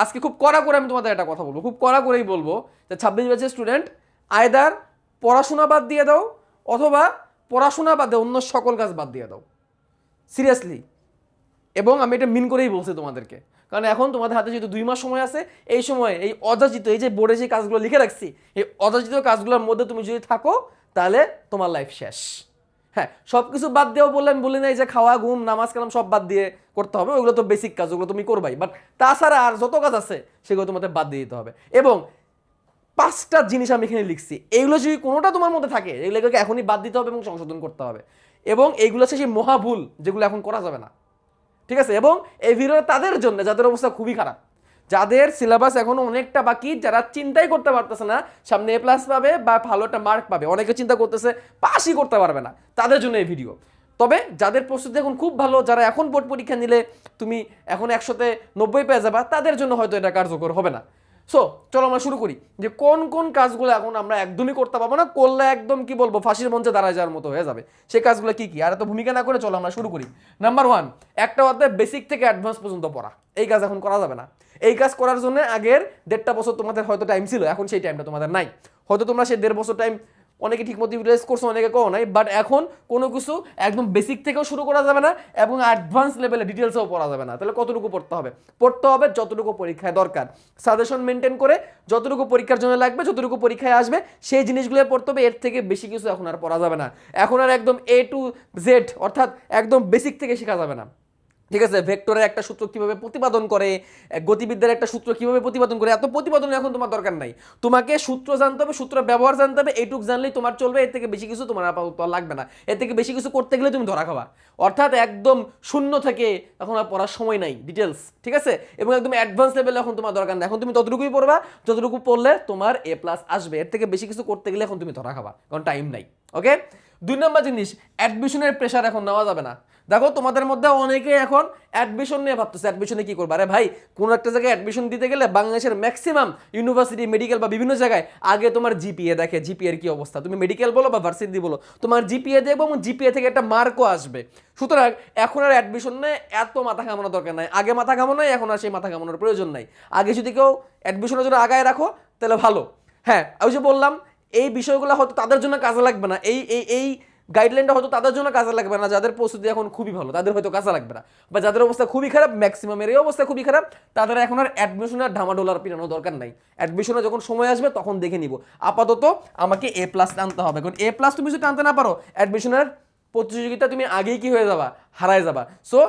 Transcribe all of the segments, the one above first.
আজকে খুব কড়া করে আমি তোমাদের একটা কথা বলবো, খুব কড়া করেই বলবো যে 26 ব্যাচের স্টুডেন্ট আইদার পড়াশোনা বাদ দিয়ে দাও অথবা পড়াশোনা বাদে অন্য সকল কাজ বাদ দিয়ে দাও, সিরিয়াসলি। এবং আমি এটা মিন করেই বলছি তোমাদেরকে, কারণ এখন তোমাদের হাতে যেহেতু 2 মাস সময় আছে, এই সময় এই অযাচিত, এই যে বোর্ডে যে কাজগুলো লিখে রাখছি, এই অযাচিত কাজগুলোর মধ্যে তুমি যদি থাকো তাহলে তোমার লাইফ শেষ। হ্যাঁ, সব কিছু বাদ দিয়েও বললেন, বলি নাই যে খাওয়া ঘুম নামাজ কালাম সব বাদ দিয়ে করতে হবে, ওগুলো তো বেসিক কাজ, ওগুলো তুমি করবাই, বাট তাছাড়া আর যত কাজ আছে সেগুলো তোমাদের বাদ দিয়ে দিতে হবে। এবং 5টা জিনিস আমি এখানে লিখছি, এইগুলো যদি কোনোটা তোমার মধ্যে থাকে এগুলোকে এখনই বাদ দিতে হবে এবং সংশোধন করতে হবে। এবং এইগুলো হচ্ছে সেই মহাভুল যেগুলো এখন করা যাবে না, ঠিক আছে? এবং এই ভিডিওটা তাদের জন্য যাদের অবস্থা খুবই খারাপ, যাদের সিলেবাস এখনো অনেকটা বাকি, যারা চিন্তাই করতে পারতেছে না সামনে A+ পাবে বা ভালো একটা মার্ক পাবে, অনেকে চিন্তা করতেছে পাসই করতে পারবে না, তাদের জন্য এই ভিডিও। তবে যাদের প্রস্তুতি এখন খুব ভালো, যারা এখন বোর্ড পরীক্ষা নিলে তুমি এখন 100-তে 90 পেয়ে যাবা, তাদের জন্য হয়তো এটা কার্যকর হবে না। সো চলো আমরা শুরু করি যে কোন কোন কাজগুলো এখন আমরা একদমই করতে পারবো না, করলে একদম কি বলবো ফাঁসির মঞ্চে দাঁড়ায় যাওয়ার মতো হয়ে যাবে, সেই কাজগুলো কি কি। আর এত ভূমিকা না করে চলো আমরা শুরু করি। নাম্বার 1, একটা অধ্যায় বেসিক থেকে অ্যাডভান্স পর্যন্ত পড়া, এই কাজ এখন করা যাবে না। এই কাজ করার জন্য আগের 1.5 বছর তোমাদের হয়তো টাইম ছিল, এখন সেই টাইমটা তোমাদের নাই। হয়তো তোমরা সেই 1.5 বছর টাইম অনেকে ঠিকমতো ইউটিলাইজ করছো, অনেকে করো নাই, বাট এখন কোনো কিছু একদম বেসিক থেকেও শুরু করা যাবে না এবং অ্যাডভান্স লেভেলে ডিটেলসেও পড়া যাবে না। তাহলে কতটুকু পড়তে হবে? পড়তে হবে যতটুকু পরীক্ষায় দরকার, সাজেশন মেনটেন করে যতটুকু পরীক্ষার জন্য লাগবে, যতটুকু পরীক্ষায় আসবে সেই জিনিসগুলো পড়তে হবে। এর থেকে বেশি কিছু এখন আর পড়া যাবে না। এখন আর একদম A to Z অর্থাৎ একদম বেসিক থেকে শেখা যাবে না, ঠিক আছে? ভেক্টরের একটা সূত্র কিভাবে প্রতিপাদন করে, গতিবিদ্যার একটা সূত্র কিভাবে প্রতিপাদন করে, এত প্রতিপাদন এখন তোমার দরকার নাই। তোমাকে সূত্র জানতে হবে, সূত্র ব্যবহার জানতে হবে, এইটুক জানলেই তোমার চলবে। এর থেকে বেশি কিছু তোমার আপাতত লাগবে না। এর থেকে বেশি কিছু করতে গেলে তুমি ধরা খাবা। অর্থাৎ একদম শূন্য থেকে এখন আর পড়ার সময় নাই, ডিটেলস, ঠিক আছে? এবং একদম অ্যাডভান্স লেভেলে এখন তোমার দরকার নাই। এখন তুমি ততটুকুই পড়বা যতটুকু পড়লে তোমার A+ আসবে। এর থেকে বেশি কিছু করতে গেলে এখন তুমি ধরা খাবা, কারণ টাইম নাই। ওকে, 2 নম্বর জিনিস, অ্যাডমিশনের প্রেশার এখন নেওয়া যাবে না। দেখো তোমাদের মধ্যে অনেকে এখন অ্যাডমিশন নিয়ে ভাবতেছে, অ্যাডমিশনে কি করবে? আরে ভাই, কোনো একটা জায়গায় অ্যাডমিশন দিতে গেলে বাংলাদেশের ম্যাক্সিমাম ইউনিভার্সিটি, মেডিকেল বা বিভিন্ন জায়গায় আগে তোমার জিপিএ দেখে, জিপিএর কি অবস্থা। তুমি মেডিকেল বলো বা ভার্সিটি বলো, তোমার জিপিএ দেখবো এবং জিপিএ থেকে একটা মার্কও আসবে। সুতরাং এখন আর অ্যাডমিশন নিয়ে এত মাথা ঘামানোর দরকার নাই। আগে মাথা ঘামানো, এখন আর সেই মাথা ঘামানোর প্রয়োজন নাই। আগে যদি কেউ অ্যাডমিশনের জন্য আগায় রাখো তাহলে ভালো। হ্যাঁ, আমি যে বললাম এই বিষয়গুলো হয়তো তাদের জন্য কাজে লাগবে না, এই গাইডলাইনটা হয়তো তাদের জন্য কাজে লাগবে না যাদের প্রস্তুতি এখন খুবই ভালো, তাদের হয়তো কাজে লাগবে না। বা যাদের অবস্থা খুবই খারাপ, ম্যাক্সিমামের এই অবস্থা খুবই খারাপ, তাদের এখন আর অ্যাডমিশনের ঢামাডোলার পিটানোর দরকার নাই। অ্যাডমিশনে যখন সময় আসবে তখন দেখে নিব। আপাতত আমাকে A+ টানতে হবে, কারণ A+ তুমি যদি টানতে না পারো অ্যাডমিশনের প্রতিযোগিতা তুমি আগেই কি হয়ে যাবা, হারায় যাবা। সো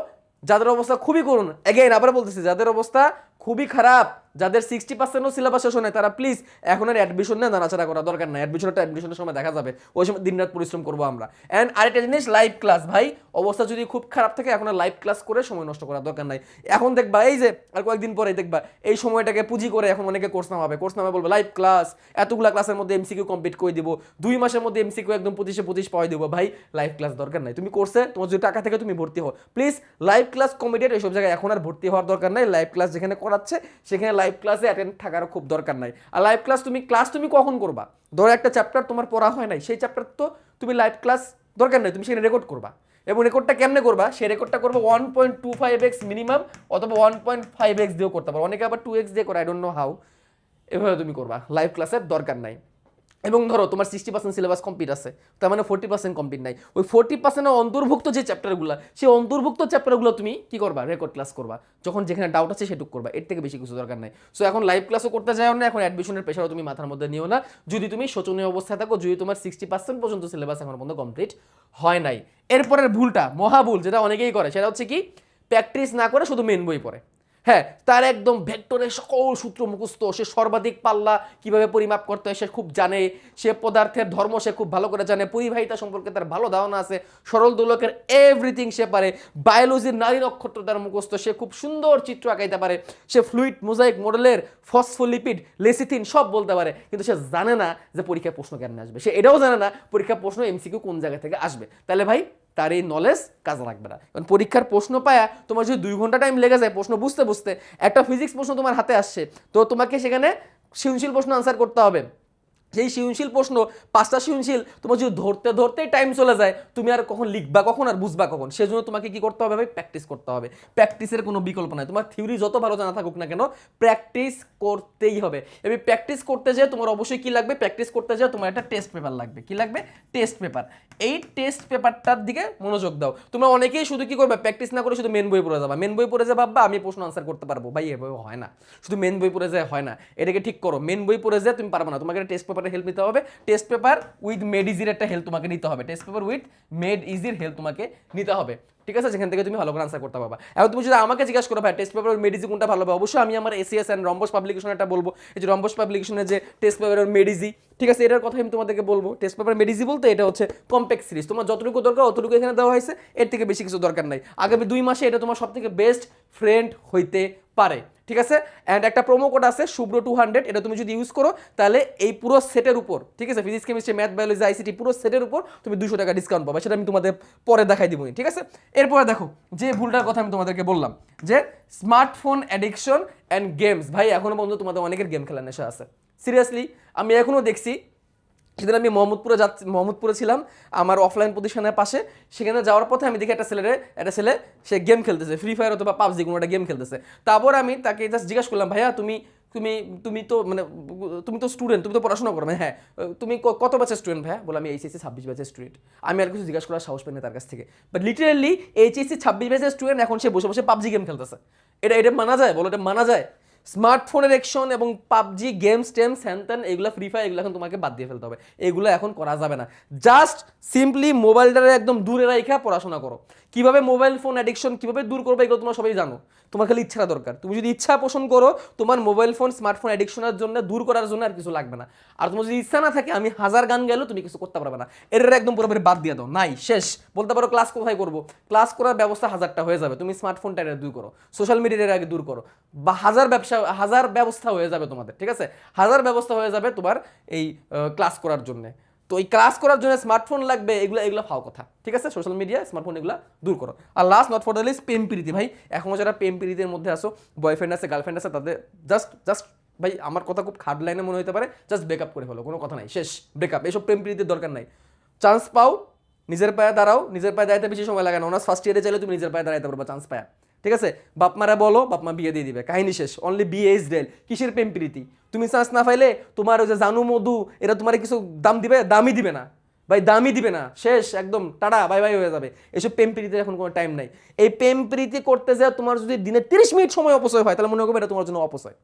যাদের অবস্থা খুবই করুন, এগেইন আবার বলতেছি, যাদের অবস্থা খুবই খারাপ, যাদের 60%ও সিলেবাস শেষ হয় না, তারা প্লিজ এখন আর অ্যাডমিশন নিয়ে নাড়াচাড়া করা দরকার নাই। অ্যাডমিশনের সময় দেখা যাবে, ওই সময় দিনরাত পরিশ্রম করবো আমরা। অ্যান্ড আরেকটা জিনিস, লাইভ ক্লাস। ভাই, অবস্থা যদি খুব খারাপ থাকে এখন আর লাইভ ক্লাস করে সময় নষ্ট করার দরকার নাই। এখন দেখবা এই যে আর কয়েকদিন পরে দেখবা এই সময়টাকে পুঁজি করে এখন অনেকে কোর্স নামাবে, বলবে লাইভ ক্লাস, এতগুলা ক্লাসের মধ্যে MCQ কমপ্লিট করে দিব, 2 মাসের মধ্যে MCQ একদম 25-25 পাওয়াই দেবো। ভাই, লাইভ ক্লাস দরকার নাই। তুমি কোর্সে তোমার যদি টাকা থেকে তুমি ভর্তি হও, প্লিজ লাইভ ক্লাস কমিটেড এইসব জায়গায় এখন আর ভর্তি হওয়ার দরকার নাই। লাইভ ক্লাস যেখানে করাচ্ছে সেখানে লাইভ ক্লাসে অ্যাটেন্ড থাকার খুব দরকার নাই। আর লাইভ ক্লাস তুমি কখন করবা? ধরো একটা চ্যাপ্টার তোমার পড়া হয় নাই, সেই চ্যাপ্টার তো তুমি লাইভ ক্লাস দরকার নাই, তুমি সেখানে রেকর্ড করবা। এবং রেকর্ডটা কেমনে করবা? সেই রেকর্ডটা করবো 1.25x মিনিমাম অথবা 1.5x দিয়েও করতে পারো, অনেকে আবার 2x দিয়ে করে, আই ডোন্ট নো হাউ। এভাবে তুমি করবা, লাইভ ক্লাসের দরকার নাই। এবং ধরো তোমার 60% সিলেবাস কমপ্লিট আছে, তার মানে 40% কমপ্লিট নাই। ওই 40%-এর অন্তর্ভুক্ত যে চ্যাপ্টারগুলো, সেই অন্তর্ভুক্ত চ্যাপ্টারগুলো তুমি কি করবা? রেকর্ড ক্লাস করবা। যখন যেখানে ডাউট আছে সেটুকু করবা, এর থেকে বেশি কিছু দরকার নাই। সো এখন লাইভ ক্লাসও করতে যাও না, এখন অ্যাডমিশনের প্রেশারও তুমি মাথার মধ্যে নিও না, যদি তুমি শোচনীয় অবস্থায় থাকো, যদি তোমার 60% পর্যন্ত সিলেবাস এখন পর্যন্ত কমপ্লিট হয় নাই। এরপরের ভুলটা, মহাভুল, যেটা অনেকেই করে, সেটা হচ্ছে কি প্র্যাকটিস না করে শুধু মেন বই পড়ে। হ্যাঁ, তার একদম ভেক্টরের সকল সূত্র মুখস্থ, সে সর্বাধিক পাল্লা কিভাবে পরিমাপ করতে হয় সে খুব জানে, সে পদার্থের ধর্ম সে খুব ভালো করে জানে, পরিবাহিতা সম্পর্কে তার ভালো ধারণা আছে, সরল দোলকের এভরিথিং সে পারে, বায়োলজির নারী নক্ষত্র তার মুখস্থ, সে খুব সুন্দর চিত্র আঁকাইতে পারে, সে ফ্লুইড মোজাইক মডেলের ফসফোলিপিড লেসিথিন সব বলতে পারে, কিন্তু সে জানে না যে পরীক্ষায় প্রশ্ন কেমনে আসবে, সে এটাও জানে না পরীক্ষার প্রশ্ন MCQ কোন জায়গা থেকে আসবে। তাহলে ভাই, তার এই নলেজ কাজে লাগবে না। কারণ পরীক্ষার প্রশ্ন পায়া তোমার যদি 2 ঘন্টা টাইম লেগে যায় প্রশ্ন বুঝতে বুঝতে, একটা ফিজিক্স প্রশ্ন তোমার হাতে আসছে, তো তোমাকে সেখানে সৃজনশীল প্রশ্ন আনসার করতে হবে, সেই সৃজনশীল প্রশ্ন 5টা সৃজনশীল তোমার যদি ধরতে ধরতেই টাইম চলে যায়, তুমি আর কখন লিখবা কখন আর বুঝবা কখন? সেজন্য তোমাকে কি করতে হবে ভাই? প্র্যাকটিস করতে হবে। প্র্যাকটিসের কোনো বিকল্প নাই। তোমার থিওরি যত ভালো জানা থাকুক না কেন, প্র্যাকটিস করতেই হবে। এবং প্র্যাকটিস করতে যেয়ে তোমার অবশ্যই কি লাগবে? প্র্যাকটিস করতে যেয়ে তোমার একটা টেস্ট পেপার লাগবে। কি লাগবে? Test paper. এই টেস্ট পেপারটার দিকে মনোযোগ দাও। তোমরা অনেকেই শুধু কি করবে? প্র্যাকটিস না করে শুধু মেন বই পড়ে যাবা। মেন বই পড়ে যা ভাববা আমি প্রশ্ন আনসার করতে পারবো। ভাই এভাবে হয় না। শুধু মেন বই পড়ে যায় হয় না। এটাকে ঠিক করো। মেন বই পড়ে যায় তুমি পারবে না। তোমাকে টেস্ট পেপারের হেল্প নিতে হবে। টেস্ট পেপার উইথ মেড ইজির একটা হেল্প তোমাকে নিতে হবে। টেস্ট পেপার উইথ মেড ইজির হেল্প তোমাকে নিতে হবে। ঠিক আছে, যেখান থেকে তুমি ভালো করে আনসার করতে পারবা। এখন তুমি যদি আমাকে জিজ্ঞাসা করো ভাই টেস্ট পেপার মেড ইজি কোনটা ভালো হবে, অবশ্যই আমি আমার এসিএস অ্যান্ড রম্বস পাবলিকেশন একটা বলবো। এই যে রম্বস পাবলিকেশনের যে টেস্ট পেপার মেড ইজি, ঠিক আছে, এটার কথা আমি তোমাদেরকে বলবো। টেস্ট পেপার মেড ইজি বলতে এটা হচ্ছে কম্প্যাক্ট সিরিজ। তোমার যতটুকু দরকার অতটুকু এখানে দেওয়া হয়েছে, এর থেকে বেশি কিছু দরকার নাই। আগামী 2 মাসে এটা তোমার সবথেকে বেস্ট ফ্রেন্ড হইতে পারে। ঠিক আছে, অ্যান্ড একটা প্রোমো কোড আছে শুভ্র 200, এটা তুমি যদি ইউজ করো তাহলে এই পুরো সেটের উপর, ঠিক আছে, physics chemistry math biology ICT পুরো সেটের উপর তুমি 200 টাকা ডিসকাউন্ট পাবে। সেটা আমি তোমাদের পরে দেখাই দিব। ঠিক আছে, এরপরে দেখো যে ভুলটার কথা আমি তোমাদেরকে বললাম যে স্মার্টফোন অ্যাডিকশন অ্যান্ড গেমস। ভাই এখনো পর্যন্ত তোমাদের অনেকের গেম খেলার নেশা আছে। সিরিয়াসলি আমি এখনো দেখছি। সেদিন আমি মোহাম্মদপুরে ছিলাম আমার অফলাইন প্রতিষ্ঠানের পাশে। সেখানে যাওয়ার পথে আমি দেখি একটা ছেলে সে গেম খেলতেছে, ফ্রি ফায়ার অথবা পাবজি কোনো একটা গেম খেলতেছে। তারপর আমি তাকে জাস্ট জিজ্ঞাসা করলাম, ভাইয়া তুমি তুমি তুমি তো মানে তুমি তো স্টুডেন্ট, তুমি তো পড়াশোনা করো। হ্যাঁ, তুমি কত ব্যাচের স্টুডেন্ট ভাইয়া? বলে আমি এইচএসসি 26 ব্যাচের স্টুডেন্ট। আমি আর কিছু জিজ্ঞাসা করার সাহস পাইনি তার কাছ থেকে। বাট লিটারেলি এইচএসসি 26 ব্যাচের স্টুডেন্ট এখন সে বসে বসে পাবজি গেম খেলতেছে। এটা মানা যায়? বলো, এটা মানা যায়? স্মার্টফোনের অ্যাকশন এবং পাবজি গেমস টেমস হ্যান এগুলো ফ্রি ফায়ার এগুলো এখন তোমাকে বাদ দিয়ে ফেলতে হবে। এগুলো এখন করা যাবে না। জাস্ট সিম্পলি মোবাইলটারে একদম দূরে রাখা পড়াশোনা করো। কিভাবে মোবাইল ফোন অ্যাডিকশন কিভাবে দূর করবে এগুলো তোমরা সবাই জানো। তোমার খালি ইচ্ছাটা দরকার। তুমি যদি ইচ্ছা পোষণ করো, তোমার মোবাইল ফোন স্মার্টফোন অ্যাডিকশনের জন্য দূর করার জন্য আর কিছু লাগবে না। আর তোমার যদি ইচ্ছা না থাকে আমি 1000 গান গেলেও তুমি কিছু করতে পারবে না। এর একদম পুরোপুরি বাদ দিয়ে দাও। নাই, শেষ। বলতে পারো ক্লাস কোথায় করবো? ক্লাস করার ব্যবস্থা 1000টা হয়ে যাবে। তুমি স্মার্টফোনটা দূর করো, সোশ্যাল মিডিয়ার আগে দূর করো, বা হাজার ব্যবস্থা হয়ে যাবে তোমাদের। ঠিক আছে, 1000 ব্যবস্থা হয়ে যাবে তোমার এই ক্লাস করার জন্য। তো এই ক্লাস করার জন্য স্মার্টফোন লাগবে, এগুলো ফাও কথা। ঠিক আছে, সোশ্যাল মিডিয়া স্মার্টফোন এগুলো দূর করো। আর last not for the list, প্রেম প্রীতি। ভাই এখনও যারা প্রেম প্রীতির মধ্যে আসো, বয়ফ্রেন্ড আছে গার্লফ্রেন্ড আছে, তাদের জাস্ট ভাই আমার কথা খুব খাট লাইনে মনে হতে পারে, জাস্ট ব্রেকআপ করে ফেলো, কোনো কথা নাই, শেষ, ব্রেকআপ। এইসব প্রেম প্রীতির দরকার নাই। চান্স পাও, নিজের পায়ে দাঁড়াও। নিজের পায়ে দাঁড়াতে বেশি সময় লাগে না। অনার্স ফার্স্ট ইয়ারে চাইলে তুমি নিজের পায়ে দাঁড়াতে পারবা চান্স পায়। ঠিক আছে, বাপ মারা বলো, বাপ মা বিয়ে দিয়ে দিবে, কাহিনী শেষ। অনলি বিয়ে ইজ ডেল। কিসের প্রেম প্রীতি? তুমি চান্স না পাইলে তোমার ওই যে জানু মধু এরা তোমার কিছু দাম দিবে? দামই দিবে না ভাই, দামই দিবে না, শেষ, একদম টাটা বাই বাই হয়ে যাবে। এসব প্রেম প্রীতির এখন কোনো টাইম নাই। এই প্রেম প্রীতি করতে যায় তোমার যদি দিনে 30 মিনিট সময় অপচয় হয়, তাহলে মনে করবে এটা তোমার জন্য অপচয়।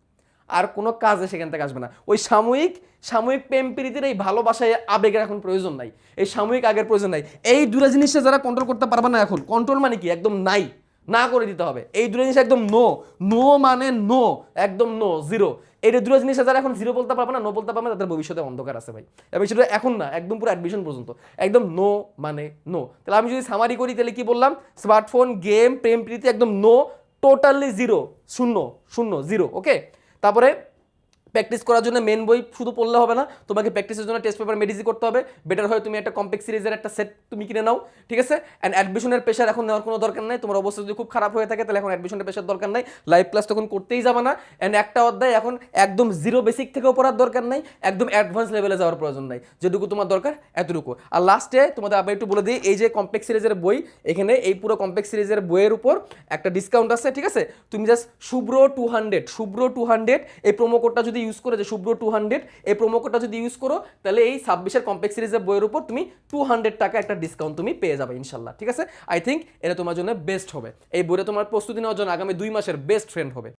আর কোনো কাজে সেখান থেকে আসবে না। ওই সাময়িক প্রেম প্রীতির এই ভালোবাসায় আবেগের এখন প্রয়োজন নাই। এই সাময়িক আগের প্রয়োজন নাই। এই দুটো জিনিসটা যারা কন্ট্রোল করতে পারবে না, এখন কন্ট্রোল মানে কি একদম নাই, না করে দিতে হবে। এই দুটো জিনিস একদম নো মানে নো, একদম নো, জিরো। এই দুটো জিনিস যারা এখন জিরো বলতে পারবে না, নো বলতে পারবে না, তাদের ভবিষ্যতে অন্ধকার আছে ভাই। এবং সেটা এখন না, একদম পুরো অ্যাডমিশন পর্যন্ত একদম নো মানে নো। তাহলে আমি যদি সামারি করি তাহলে কি বললাম? স্মার্টফোন, গেম, প্রেম প্রীতি একদম নো, টোটালি জিরো, শূন্য শূন্য, জিরো। ওকে, তারপরে প্র্যাকটিস করার জন্য মেন বই শুধু পড়লে হবে না, তোমাকে প্র্যাকটিসের জন্য টেস্ট পেপার মেডিসি করতে হবে। বেটার হয় তুমি একটা কমপ্লেক্স সিরিজের একটা সেট তুমি কিনে নাও। ঠিক আছে, অ্যান্ড অ্যাডমিশনের প্রেশার এখন নেওয়ার কোনো দরকার নাই। তোমার অবস্থা যদি খুব খারাপ হয়ে থাকে তাহলে এখন অ্যাডমিশনের প্রেশার দরকার নাই। লাইভ ক্লাস তখন করতেই যাবে না। অ্যান্ড একটা অধ্যায় এখন একদম জিরো বেসিক থেকেও পড়ার দরকার নাই, একদম অ্যাডভান্স লেভেলে যাওয়ার প্রয়োজন নাই। যেটুকু তোমার দরকার এতটুকু। আর লাস্টে তোমাদের আবার একটু বলে দিই, এই যে কমপ্লেক্স সিরিজের বই, এখানে এই পুরো কমপ্লেক্স সিরিজের বইয়ের উপর একটা ডিসকাউন্ট আছে। ঠিক আছে, তুমি জাস্ট শুভ্র 200 এই প্রোমো কোডটা যদি ইউজ করে, যে শুভ্র 200 এই প্রোমো কোডটা যদি ইউজ করো, তাহলে এই 26-এর কমপ্লেক্স সিরিজের বইয়ের উপর তুমি 200 টাকা একটা ডিসকাউন্ট তুমি পেয়ে যাবে ইনশাল্লাহ। ঠিক আছে, আই থিঙ্ক এটা তোমার জন্য বেস্ট হবে। এই বইটা তোমার প্রস্তুতি নেওয়ার জন্য আগামী 2 মাসের বেস্ট ফ্রেন্ড হবে।